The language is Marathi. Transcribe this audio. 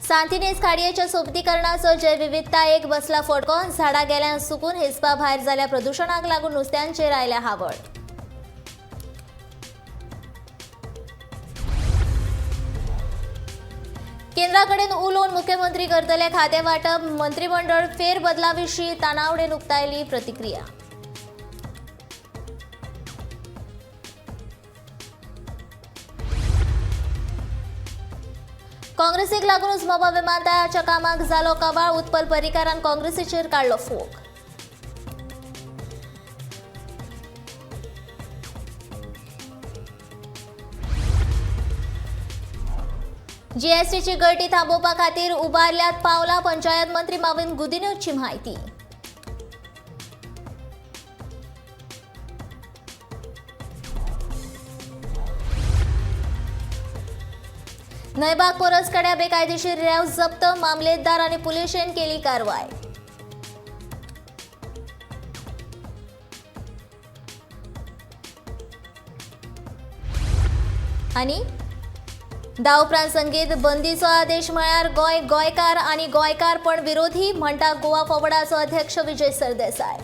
सांतिनेज खाडयेच्या सोबतीकरणाचो जैवविविधता एक बसला फटको. झाडां गेल्यान सुकून हिसपा भायर जाल्या प्रदूषणाक लागून नुस्त्यांचेर आयल्या हावळ. केंद्राकडेन उलोवन मुख्यमंत्री करतले खाते वाटप. मंत्रिमंडळ फेरबदलाविशीं तानावडेन उक्तायली प्रतिक्रिया. काँग्रेसीक लागूनच मोबा विमानतळाच्या कामाक जालो कबाळ. उत्पल पर्रीकारान काँग्रेसीचेर काडलो फोग. जीएसटीची गळती थांबोवपा खातीर उबारल्यात पावलां. पंचायत मंत्री मॉविन गुदिन्योची म्हायती. नयबाग परसकड्या बेकायदेशीर रेंव जप्त. मामलेदार आनी पुलिशेन केली कारवाय. आनी धा उपरांत संगीत बंदीचो आदेश म्हळ्यार गोंयकार आनी गोंयकारपण विरोधी म्हणटा गोवा फॉवर्डाचो अध्यक्ष विजय सरदेसाय.